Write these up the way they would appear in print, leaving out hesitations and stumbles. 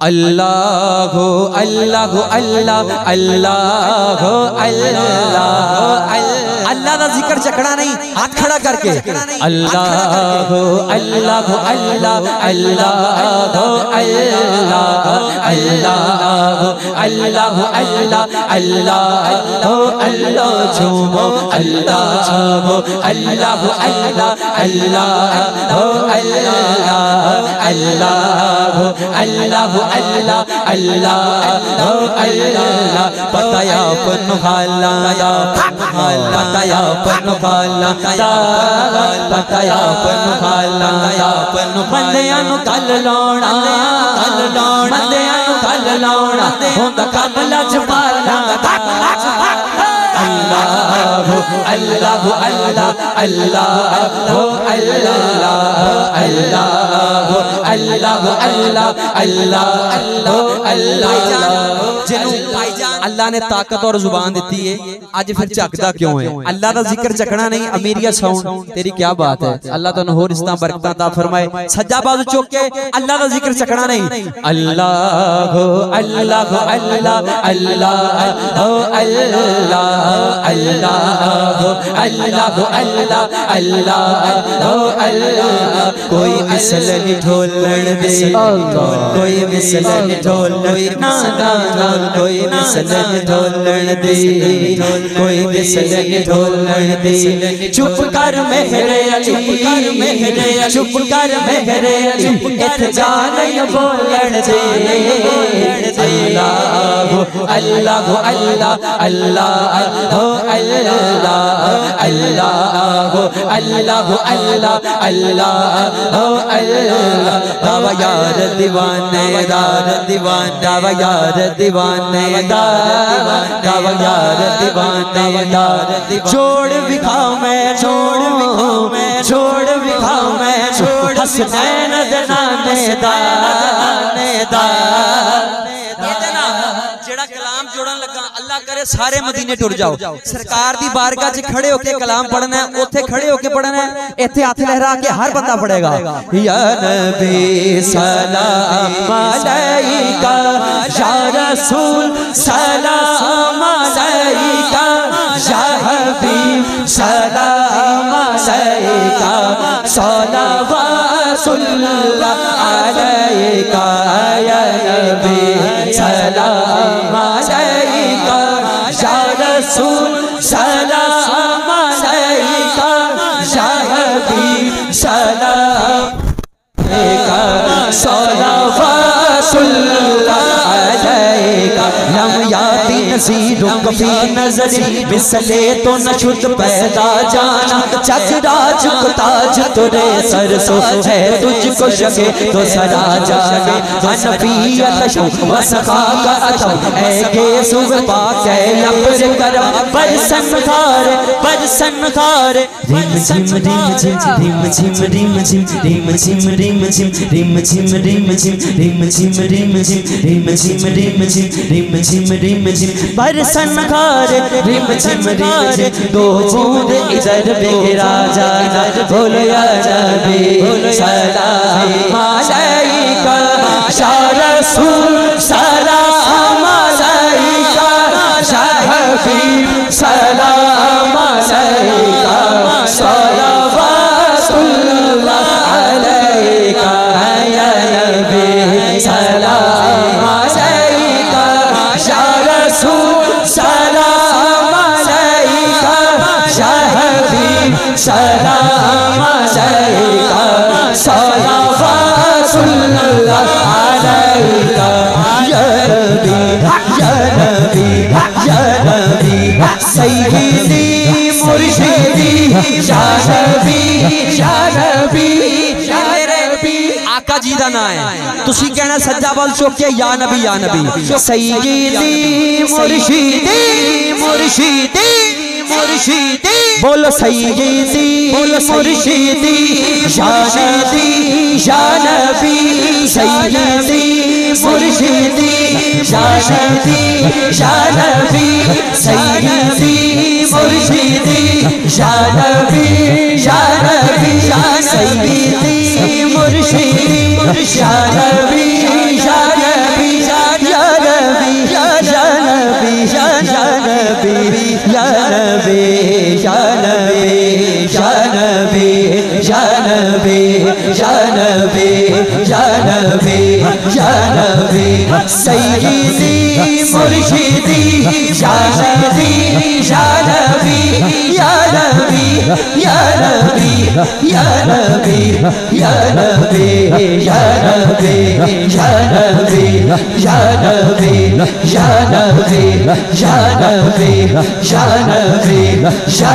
अल्लाह अल्लाह अल्लाह अल्लाह अल्लाह अल्लाह का जिक्र चकना नहीं, हाथ खड़ा करके अल्लाह अल्लाह अल्लाह अल्लाह अल्लाह अल्लाह अल्लाह अल्लाह अल्लाह अल्लाह झूमो अल्लाह अल्लाह अल्लाह अल्लाह अल्लाह अल्लाह अल्लाह अल्लाह अल्लाह बताया पन हाला बताया पन हाला बताया पन हाला बंदियां नु कल लाउणा बंदियां नु कल लाउणा हुंदा कम लजपाला अल्लाह अल्लाह अल्लाह अल्लाह अल्लाह अल्लाह अल्लाह अल्लाह अल्लाह अल्लाह जिन्हों अल्लाह ने ताकत और जुबान दी है, अज फिर झकदा क्यों है? अल्लाह का जिक्र चकना नहीं। अमीरिया साउंड तेरी क्या बात है? अल्लाह तुहानू होर इस तरह बरकतां अता फरमाए। सज्जा बाजू चुक के अल्लाह का जिक्र चकना नहीं। अल्लाह अल्लाह अल्लाह अल्लाह अल्लाह अल्लाह अल्लाह अल्लाह अल्लाह अल्लाह कोई मिसल नहीं ढोलण दे, कोई मिसल नहीं ढोलण ना ना कोई मिसल नहीं ढोलण दे, कोई मिसल नहीं ढोलण दे। चुप कर मेरे अली, चुप कर मेरे अली, इत जान बोलण दे। अल्लाह अल्लाह अल्लाह अल्लाह अल्लाह अल्लाह अल्लाह अल्लाह अल्लाह अल्लाह दावा यार दीवाने दार दीवान दावा यार दीवाने दावा यार दीवाने दार छोड़ विखाओ मैं छोड़ विखाओ मैं छोड़ विखाओ मैं छोड़ हसनैन दनाने दाने दार कलाम जोड़न लगा अल्लाह करे सारे मदीने टुर जाओ। सरकार दी बारगाह च खड़े होके कलाम पढ़ना है, ओथे खड़े होके पढ़ना है, इत्थे हाथ लहरा के हर बंदा पढ़ेगा। या नबी सलाम अलैका या रसूल सलाम अलैका या हबीब सलाम अलैका सलावतुल्लाह अलैका या नबी सलाम अलैका या रसूल सलाम अलैका या हबीब सलाम अलैका सलावतुल्लाह अलैका लम याती नज़ीरुक फी नज़री बिसले तो नशुद पैदा जाना चकराज को ताज तुरे सरसो है तुझको शके तो सरा जागे हनफियत शो वसखा का अतम है के सुब पाक है लफ्ज करम बरसन खारे रिम झिम रिम झिम रिम झिम रिम झिम रिम झिम रिम झिम रिम झिम रिम झिम रिम झिम रिम झिम रिम झिम रिम झिम रिम झिम बरसन खारे रिम झिम दो बूंद इधर बिखरा जाना बोलो या नबी सलाम अलैका या रसूल सलाम अलैका या हबीब सलाम अलैका सलावतुल्लाह अलैका या नबी सलाम अलैका या रसूल सलाम अलैका या हबीब सलाम अलैका सलावतुल्लाह अलैका या नबी या नबी या नबी सय्यदी मुर्शिदी या नबी या नबी या नबी आका जी दा नाम है। तुसी कहना सज्जा वाल चुक के या नबी सय्यदी मुर्शिदी मुर्शिदी मुर्शिदी बोलो सय्यदी बोलो मुर्शिदी शादी या नबी सय्यदी मुर्शिदी शादी या नबी सय्यदी मुर्शिदी या नबी सय्यदी मुर्शिदी या नबी नबी या नबी या नबी सैयदी मुर्शिदी या नबी या नबी या नबी या नबी या नबी या नबी या नबी या नबी या नबी या नबी या नबी या नबी या नबी या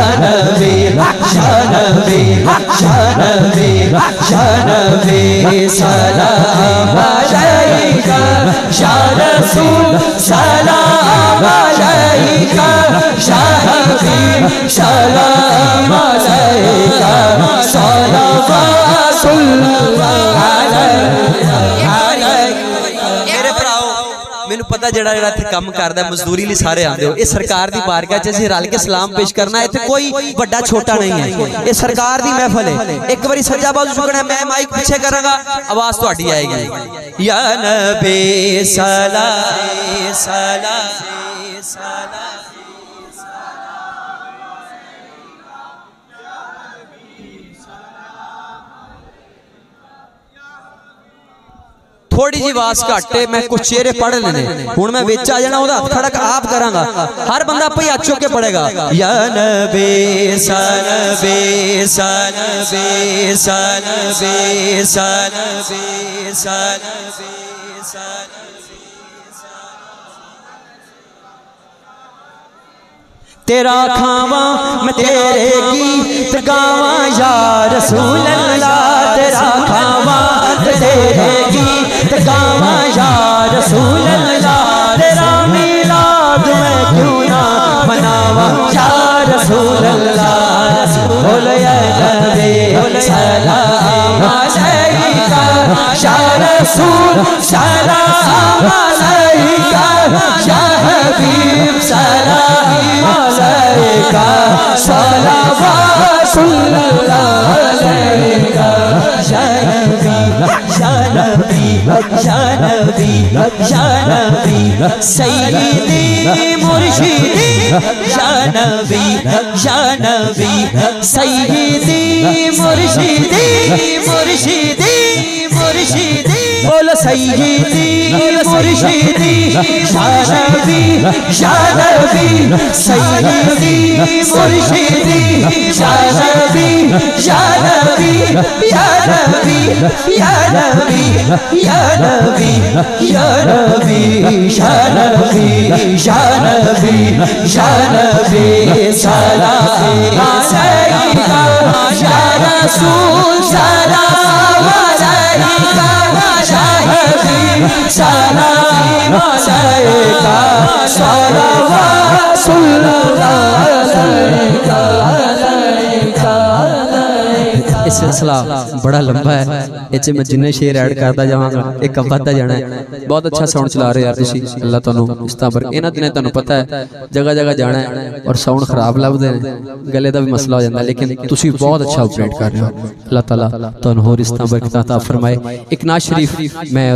नबी या नबी या नबी सलाम अलैका या रसूल सलाम अलैका या हबीब सलाम अलैका सल्लल्लाहु अलैहि। मेरे भराओ मैनू पता जड़ा जड़ा इत्थे काम करदा मजदूरी लई सारे आंदे हो, ये सरकार दी बारगाह च असीं रल के सलाम पेश करना है। इत्थे कोई बड़ा छोटा नहीं है, ये सरकार दी महफिल है। एक बारी सज्जा बाजू झुकना, मैं माइक पीछे करांगा, आवाज तुहाडी आएगी। या नबी सलाम सलाम सलाम थोड़ी जी आवाज घट है, मैं कुछ चेहरे पढ़ लेने, हुण मैं विच आ जाना, ओदा हथ खड़ा आप करांगा, हर बंदा अपनी हाथ चुक के पढ़ेगा। या नबी सनबी सनबी सनबी सनबी सनबी तेरा खावा मैं तेरे गीत गावा या रसूल अल्लाह, तेरा खावा तेरे गीत गावा या रसूल अल्लाह, तेरा मिलाद मैं क्यों ना मनावा या रसूल अल्लाह। बोलो या नबी सलाम अलैका या रसूल सलाम अलैका या हबीब सलाम अलैका सल्लल्लाहु अलैका या नबी या नबी या नबी या नबी सैयदी मुर्शिदी या नबी या नबी सैयदी मुर्शिदी मुर्शिदी मुर्शिदी बोलो सैयदी मुर्शिदी या नबी या नबी सैयदी मुर्शिदी या नबी या नबी या नबी या नबी या नबी या नबी या नबी या नबी या नबी सलाम अलैका या रसूल सलाम अलैका या हबीब सलाम अलैका सल्लल्लाहु अलैहि। इस सिलसिला बड़ा लंबा है, इसे मैं जिन्ने शेर ऐड करता जावांगा एक बढ़ता जाना है। बहुत अच्छा साउंड चला रहे यार तुसी, अल्लाह तुहानू इस पर इन्हां दिनें तुहानू पता है जगह जगह जाना है और साउंड खराब लभदे ने, गले का भी मसला हो जाता है, लेकिन तुसी बहुत अच्छा ऑपरेट कर रहे हो। अल्लाह ताला तुहानू होर इस तरह बरकत अता फरमाए। एक नाज शरीफ मैं